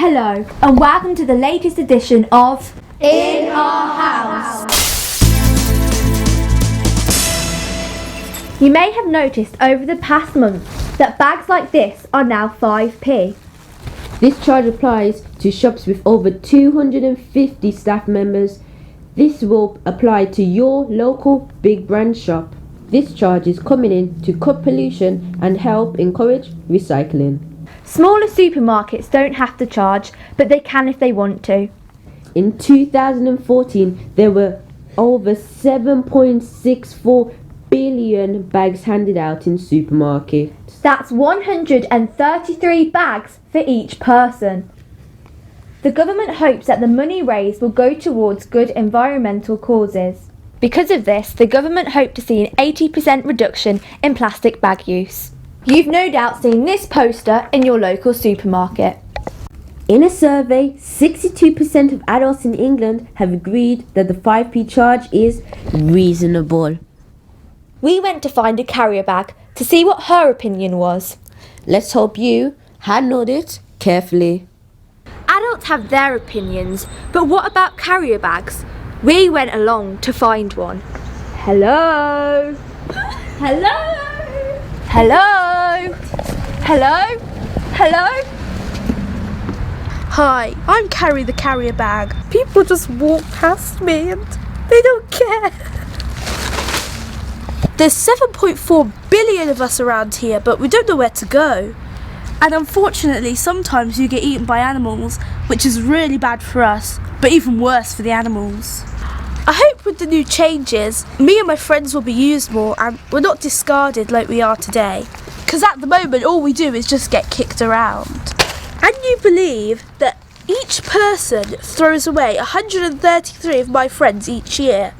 Hello, and welcome to the latest edition of In Our House. You may have noticed over the past month that bags like this are now 5p. This charge applies to shops with over 250 staff members. This will apply to your local big brand shop. This charge is coming in to cut pollution and help encourage recycling. Smaller supermarkets don't have to charge, but they can if they want to. In 2014, there were over 7.64 billion bags handed out in supermarkets. That's 133 bags for each person. The government hopes that the money raised will go towards good environmental causes. Because of this, the government hope to see an 80% reduction in plastic bag use. You've no doubt seen this poster in your local supermarket. In a survey, 62% of adults in England have agreed that the 5p charge is reasonable. We went to find a carrier bag to see what her opinion was. Let's hope you handled it carefully. Adults have their opinions, but what about carrier bags? We went along to find one. Hello? Hello? Hello? Hello? Hello? Hi, I'm Carrie the carrier bag. People just walk past me and they don't care. There's 7.4 billion of us around here, but we don't know where to go. And unfortunately, sometimes you get eaten by animals, which is really bad for us, but even worse for the animals. I hope with the new changes, me and my friends will be used more and we're not discarded like we are today. Because at the moment, all we do is just get kicked around. And you believe that each person throws away 133 of my friends each year?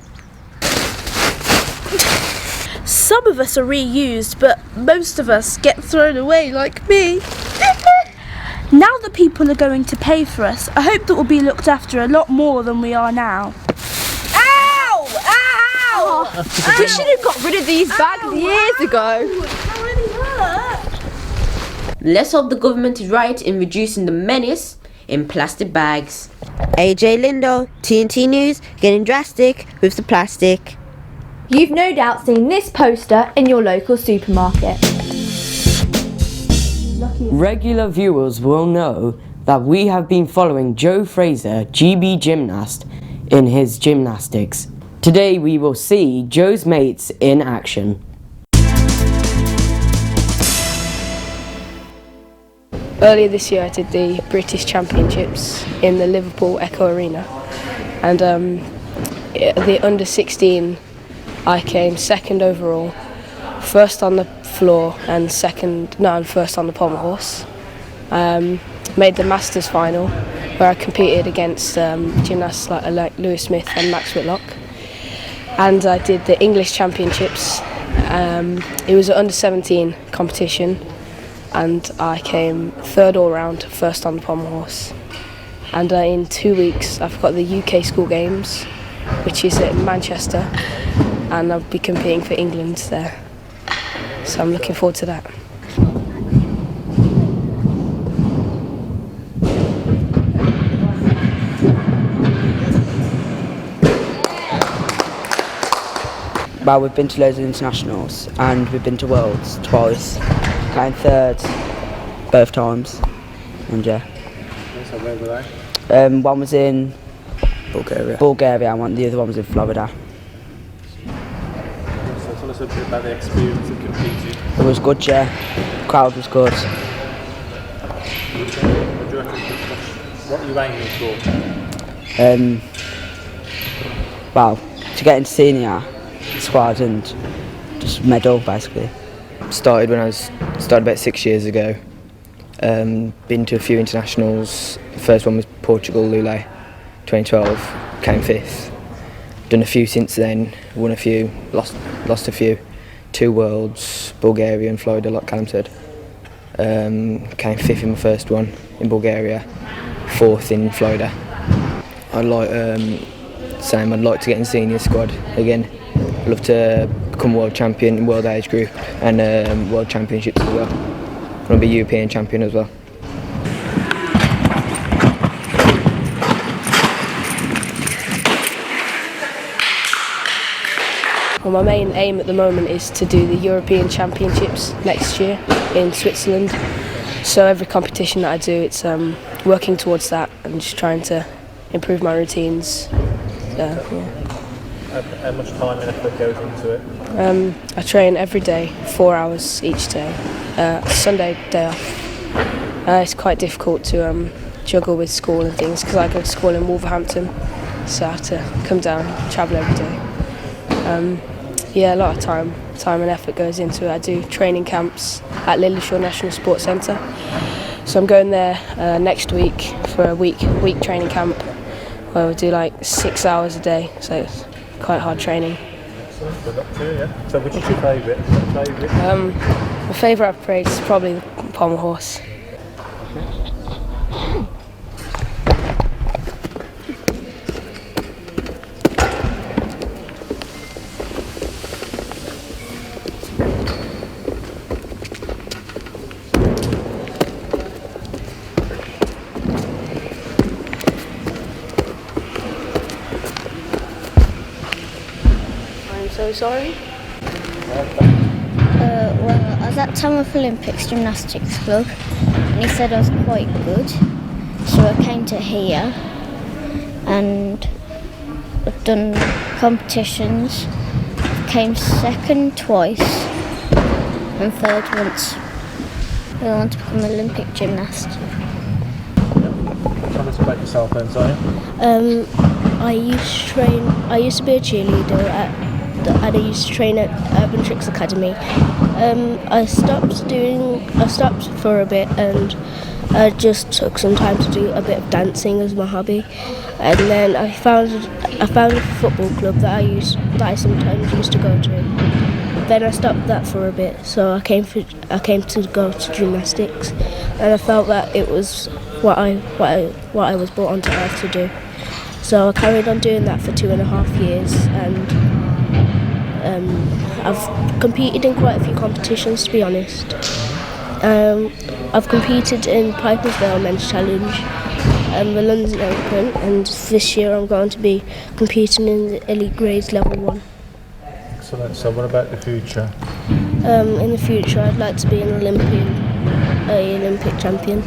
Some of us are reused, but most of us get thrown away like me. Now that people are going to pay for us, I hope that we'll be looked after a lot more than we are now. Ow! Ow! Oh, we should have got rid of these bags years ago. That really hurt. Let's hope the government is right in reducing the menace in plastic bags. AJ Lindo, TNT News, getting drastic with the plastic. You've no doubt seen this poster in your local supermarket. Regular viewers will know that we have been following Joe Fraser, GB gymnast, in his gymnastics. Today we will see Joe's mates in action. Earlier this year I did the British Championships in the Liverpool Echo Arena, and the under 16 I came second overall, first on the floor and first on the pommel horse. Made the Masters final where I competed against gymnasts like Lewis Smith and Max Whitlock, and I did the English Championships. It was an under 17 competition and I came third all round, first on the pommel horse. And in 2 weeks I've got the UK School Games, which is at Manchester, and I'll be competing for England there. So I'm looking forward to that. Well, we've been to loads of internationals and we've been to Worlds twice, came third both times, and yeah. So where were they? One was in Bulgaria and the other one was in Florida. So tell us a bit about the experience of competing. It was good, yeah. The crowd was good. What do you reckon? What are you aiming for? Well, to get into senior squad and just medal basically. Started about 6 years ago. Been to a few internationals. The first one was Portugal, Lille, 2012. Came fifth. Done a few since then. Won a few. Lost a few. 2 Worlds, Bulgaria and Florida, like Callum said. Came fifth in my first one in Bulgaria. Fourth in Florida. I'd like to get in senior squad again. I'd love to become world champion in world age group and world championships as well. I want to be European champion as well. Well, my main aim at the moment is to do the European Championships next year in Switzerland. So every competition that I do, it's working towards that and just trying to improve my routines. How much time and effort goes into it? I train every day, 4 hours each day. Sunday, day off. It's quite difficult to juggle with school and things because I go to school in Wolverhampton, so I have to come down, travel every day. A lot of time and effort goes into it. I do training camps at Lilleshall National Sports Centre, so I'm going there next week for a week training camp where we do like 6 hours a day, so it's quite hard training. Good luck to you, yeah. So which is your favourite? My favourite upgrade is probably the pommel horse. I'm so sorry. Well, I was at Tamworth Olympics Gymnastics Club and he said I was quite good, so I came to here and I've done competitions, came second twice and third once. I want to become an Olympic gymnast. Tell us about yourself then, sorry. I used to be a cheerleader and I used to train at Urban Tricks Academy. I stopped for a bit and I just took some time to do a bit of dancing as my hobby. And then I found a football club that I sometimes used to go to. Then I stopped that for a bit, so I came to go to gymnastics, and I felt that it was what I was brought onto earth to do. So I carried on doing that for 2.5 years, and I've competed in quite a few competitions, to be honest. I've competed in Piper's Vale Men's Challenge and the London Open, and this year I'm going to be competing in the Elite Grades Level 1. Excellent. So what about the future? In the future I'd like to be an Olympic champion.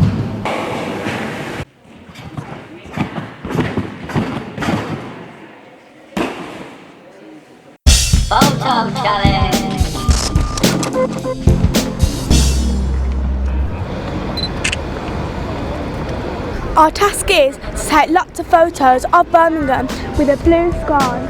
Photo challenge! Our task is to take lots of photos of Birmingham with a blue sky.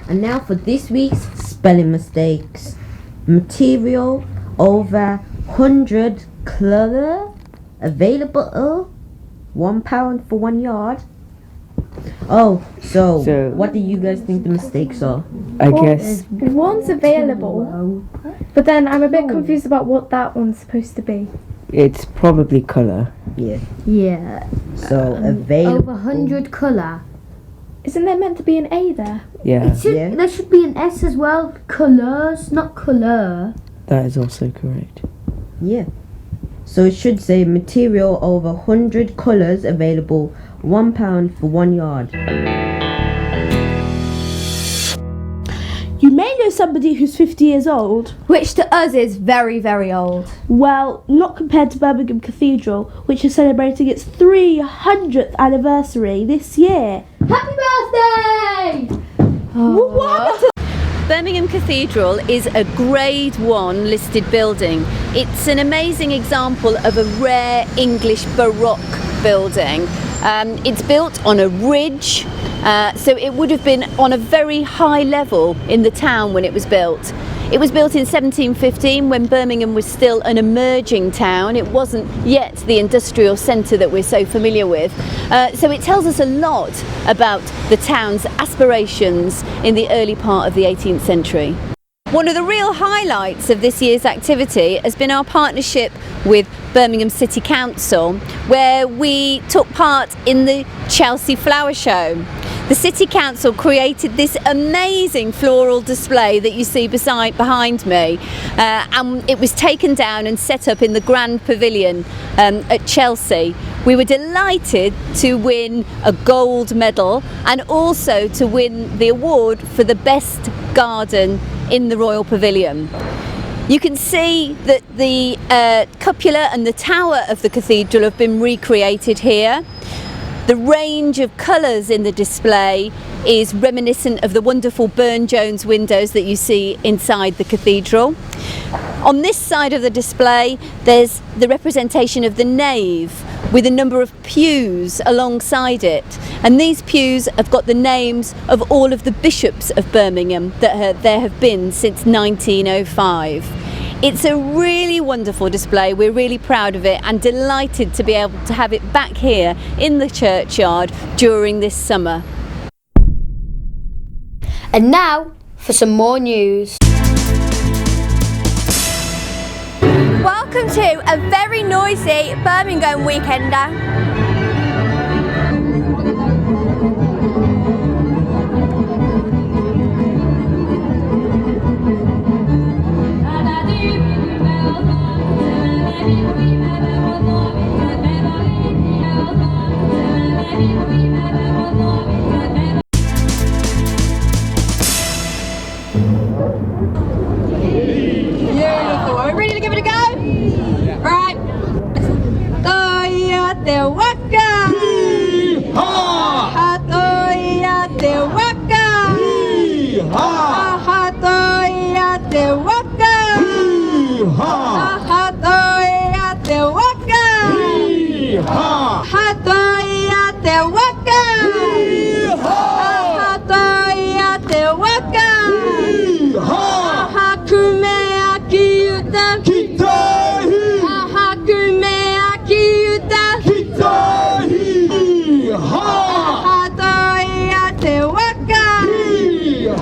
And now for this week's spelling mistakes. Material over 100 colour available £1 for 1 yard. Oh, so what do you guys think the mistakes are? I guess One's available, but then I'm a bit confused about what that one's supposed to be. it's probably colour. Yeah. So available. Over 100 colour. Isn't there meant to be an A there? Yeah, There should be an S as well. Colours, not colour. that is also correct. Yeah. So it should say material over 100 colours available £1 for 1 yard. You may know somebody who's 50 years old. Which to us is very, very old. Well, not compared to Birmingham Cathedral, which is celebrating its 300th anniversary this year. Happy birthday! What happened to Birmingham Cathedral is a Grade 1 listed building. It's an amazing example of a rare English Baroque building. It's built on a ridge, so it would have been on a very high level in the town when it was built. It was built in 1715 when Birmingham was still an emerging town. It wasn't yet the industrial centre that we're so familiar with. So it tells us a lot about the town's aspirations in the early part of the 18th century. One of the real highlights of this year's activity has been our partnership with Birmingham City Council, where we took part in the Chelsea Flower Show. The City Council created this amazing floral display that you see behind me, and it was taken down and set up in the Grand Pavilion at Chelsea. We were delighted to win a gold medal and also to win the award for the best garden in the Royal Pavilion. You can see that the cupola and the tower of the cathedral have been recreated here. The range of colours in the display is reminiscent of the wonderful Burne-Jones windows that you see inside the cathedral. On this side of the display, there's the representation of the nave with a number of pews alongside it. And these pews have got the names of all of the bishops of Birmingham that there have been since 1905. It's a really wonderful display. We're really proud of it and delighted to be able to have it back here in the churchyard during this summer. And now for some more news. Welcome to a very noisy Birmingham weekender. Are we ready to give it a go? Yeah. Alright. Toyate waka. Ha toyate waka. Ha toyate waka. Ha toyate waka. Ha toyate waka. Ha toyate waka. Ha kume akiyuta. Ha kume akiyuta. Ha toyate waka.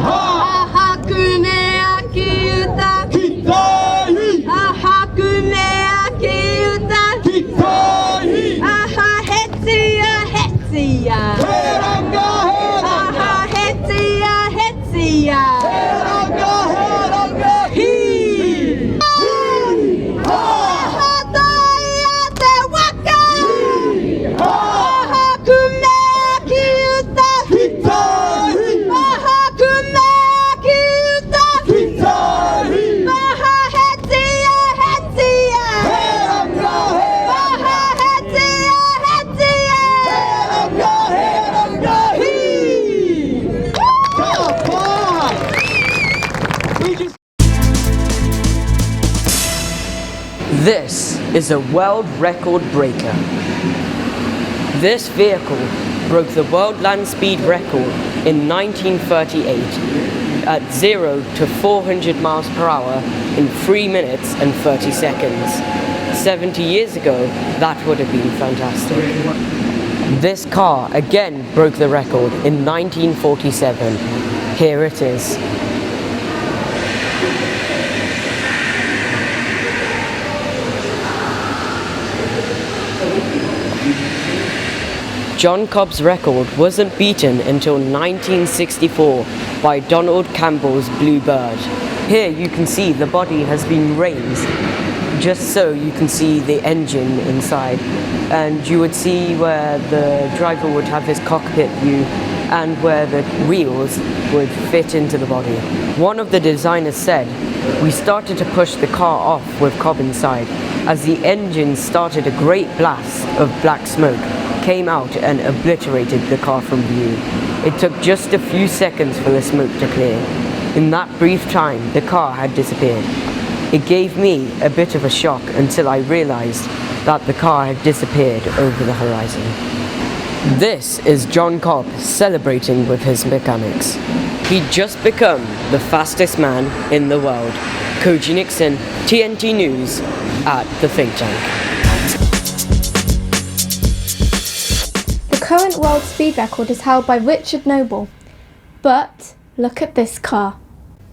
Ha kume akiyuta. Ha kume akiyuta. Ha hetsia hetsia. Ha hetsia hetsia. This is a world record breaker. This vehicle broke the world land speed record in 1938 at 0 to 400 miles per hour in 3 minutes and 30 seconds. 70 years ago, that would have been fantastic. This car again broke the record in 1947. Here it is. John Cobb's record wasn't beaten until 1964 by Donald Campbell's Blue Bird. Here you can see the body has been raised, just so you can see the engine inside, and you would see where the driver would have his cockpit view and where the wheels would fit into the body. One of the designers said, "We started to push the car off with Cobb inside, as the engine started a great blast of black smoke, came out and obliterated the car from view. It took just a few seconds for the smoke to clear. In that brief time, the car had disappeared. It gave me a bit of a shock until I realized that the car had disappeared over the horizon." This is John Cobb celebrating with his mechanics. He'd just become the fastest man in the world. Koji Nixon, TNT News, at the think tank. The current world speed record is held by Richard Noble. But look at this car.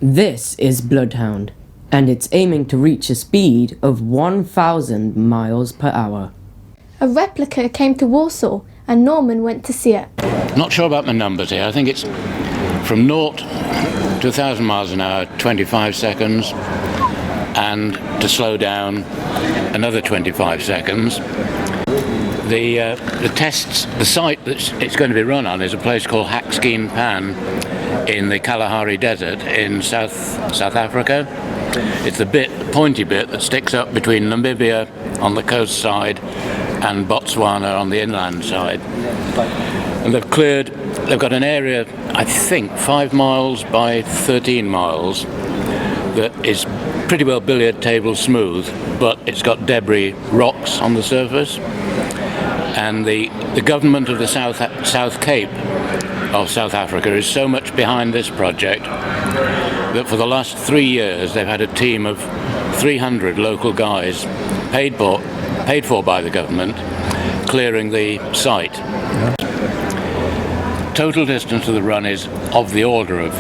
This is Bloodhound, and it's aiming to reach a speed of 1,000 miles per hour. A replica came to Warsaw and Norman went to see it. Not sure about my numbers here. I think it's from 0 to 1,000 miles an hour, 25 seconds, and to slow down another 25 seconds. The tests, the site that it's going to be run on is a place called Hakskeen Pan in the Kalahari Desert in South Africa. It's the pointy bit that sticks up between Namibia on the coast side and Botswana on the inland side. And they've got an area, I think, 5 miles by 13 miles that is pretty well billiard table smooth, but it's got debris rocks on the surface. And the government of the South Cape of South Africa is so much behind this project that for the last 3 years they've had a team of 300 local guys paid for by the government clearing the site. Total distance of the run is of the order of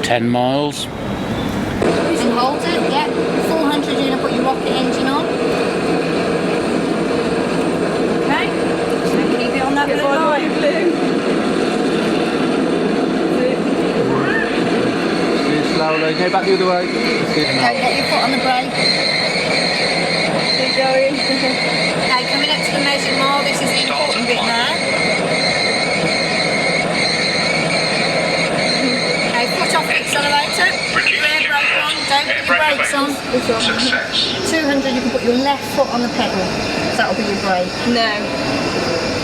10 miles. And hold it, yeah. 400, you're going to put your rocket engine on. Okay. So keep it on that blue line. Slowly, go back the other way. Get your foot on the brake. Keep going. Okay, coming up to the measure more, this is the important bit now. Okay, foot off the accelerator. Rear brake on, don't put your brakes on. 200, you can put your left foot on the pedal. So that'll be your brake. No.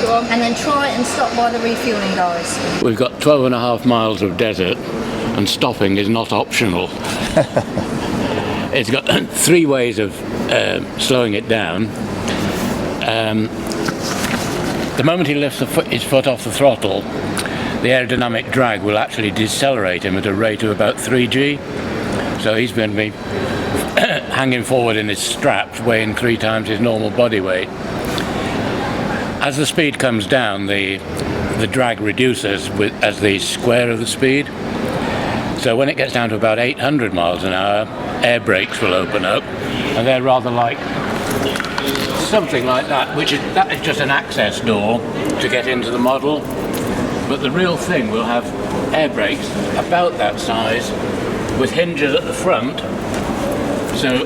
Go on. And then try and stop by the refuelling guys. We've got 12.5 miles of desert, and stopping is not optional. It's got 3 ways of slowing it down. The moment he lifts his foot off the throttle, the aerodynamic drag will actually decelerate him at a rate of about 3G. So he's going to be hanging forward in his straps, weighing 3 times his normal body weight. As the speed comes down, the drag reduces as the square of the speed. So when it gets down to about 800 miles an hour, air brakes will open up, and they're rather like something like that, that is just an access door to get into the model. But the real thing will have air brakes about that size with hinges at the front, so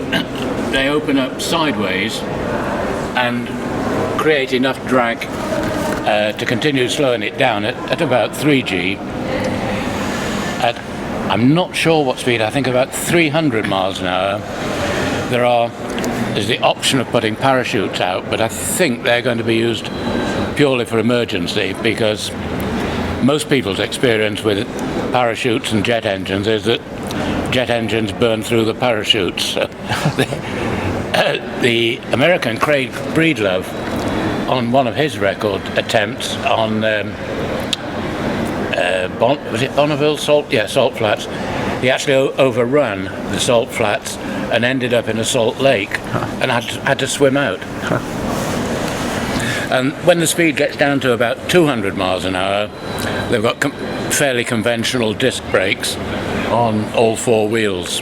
they open up sideways and create enough drag to continue slowing it down at about 3G. I'm not sure what speed, I think about 300 miles an hour. There's the option of putting parachutes out, but I think they're going to be used purely for emergency, because most people's experience with parachutes and jet engines is that jet engines burn through the parachutes. The American Craig Breedlove, on one of his record attempts on was it Bonneville Salt? Yeah, Salt Flats. He actually overran the Salt Flats and ended up in a salt lake and had to swim out. And when the speed gets down to about 200 miles an hour, they've got fairly conventional disc brakes on all 4 wheels.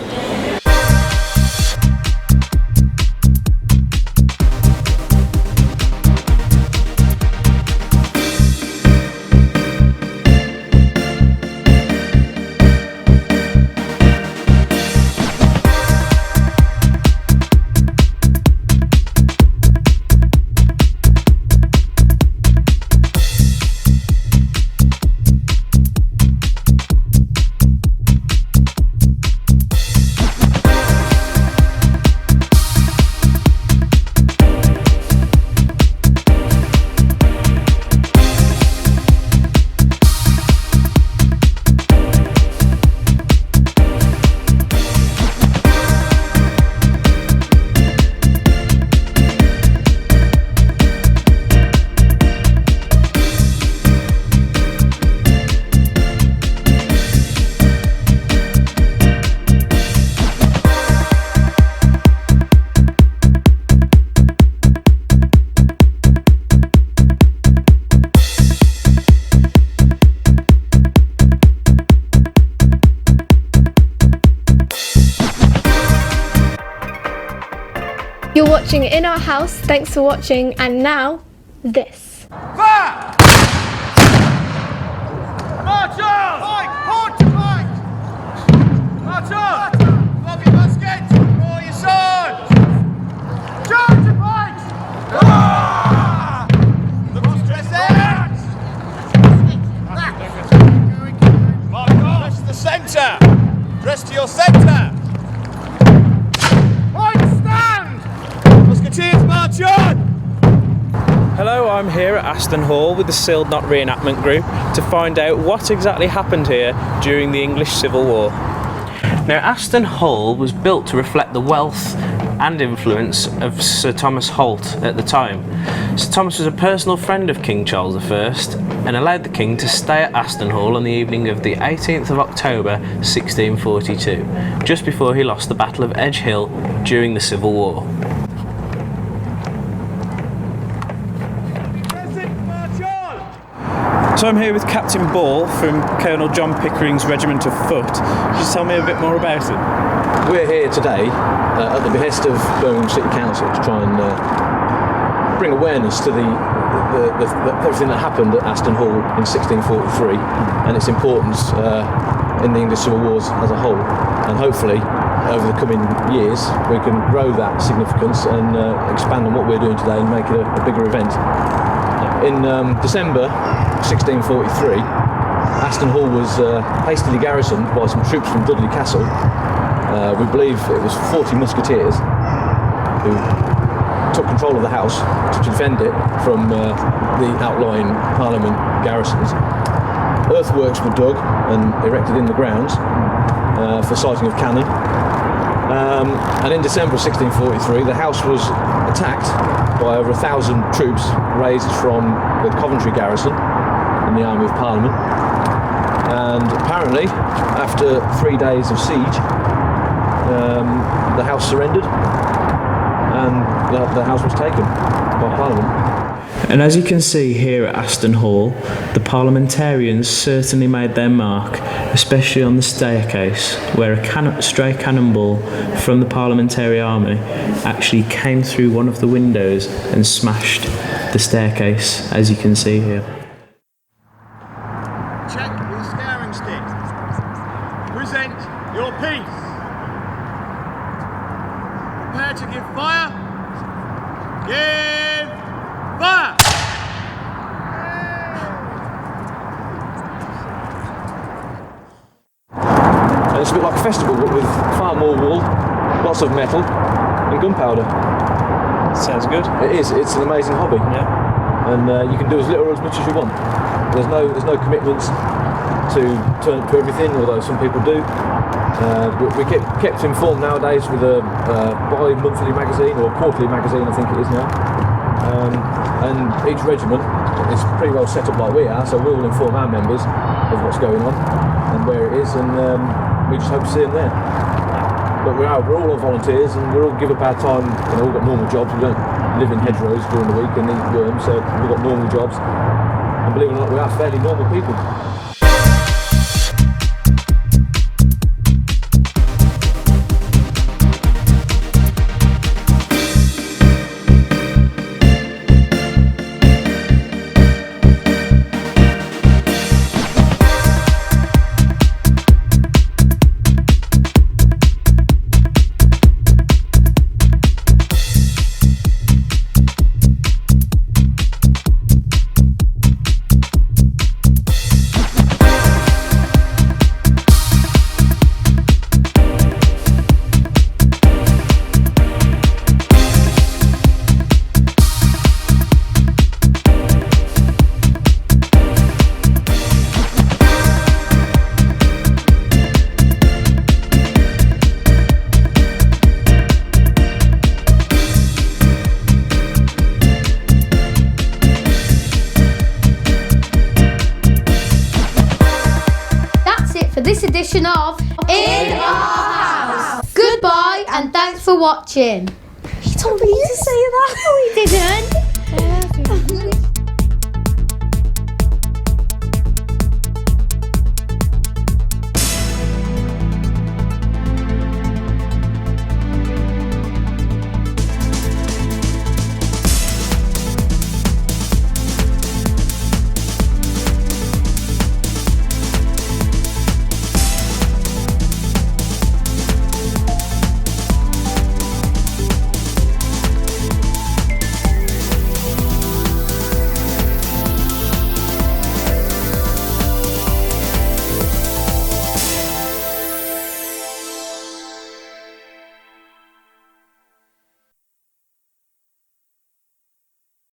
You're watching In Our House, thanks for watching, and now, this. Fire! March on! March on! March on! Love your muskets! Roll your swords! Charge your pikes! Look what's dressed out! March on! Dress to the centre! Dress to your centre! Point stand! Musketeers, march on! Hello, I'm here at Aston Hall with the Sealed Knot Reenactment Group to find out what exactly happened here during the English Civil War. Now, Aston Hall was built to reflect the wealth and influence of Sir Thomas Holt at the time. Sir Thomas was a personal friend of King Charles I and allowed the King to stay at Aston Hall on the evening of the 18th of October 1642, just before he lost the Battle of Edge Hill during the Civil War. So I'm here with Captain Ball from Colonel John Pickering's Regiment of Foot. Just tell me a bit more about it. We're here today at the behest of Birmingham City Council to try and bring awareness to everything that happened at Aston Hall in 1643 and its importance in the English Civil Wars as a whole. And hopefully, over the coming years, we can grow that significance and expand on what we're doing today and make it a bigger event. In December 1643, Aston Hall was hastily garrisoned by some troops from Dudley Castle. We believe it was 40 musketeers who took control of the house to defend it from the outlying Parliament garrisons. Earthworks were dug and erected in the grounds for siting of cannon. And in December 1643, the house was attacked by over 1,000 troops raised from the Coventry garrison in the Army of Parliament. And apparently, after 3 days of siege, the house surrendered and the house was taken by Parliament. And as you can see here at Aston Hall, the parliamentarians certainly made their mark, especially on the staircase, where a stray cannonball from the Parliamentary Army actually came through one of the windows and smashed the staircase, as you can see here. Check your scouring stick. Present your piece. Prepare to give fire. Give fire! And it's a bit like a festival, but with far more wool, lots of metal, and gunpowder. Sounds good. It is. It's an amazing hobby. Yeah. And you can do as little or as much as you want. There's no commitments to turn up to everything, although some people do. But we get kept informed nowadays with a bi-monthly magazine, or a quarterly magazine, I think it is now. And each regiment is pretty well set up like we are, so we will inform our members of what's going on and where it is, and we just hope to see them there. But we're all volunteers, and we all give up our time. We've all got normal jobs. We don't live in hedgerows during the week and eat worms, so we've got normal jobs. And believe it or not, we are fairly normal people. This edition of In Our House. Goodbye and thanks for watching. He told me to say that. No, he didn't.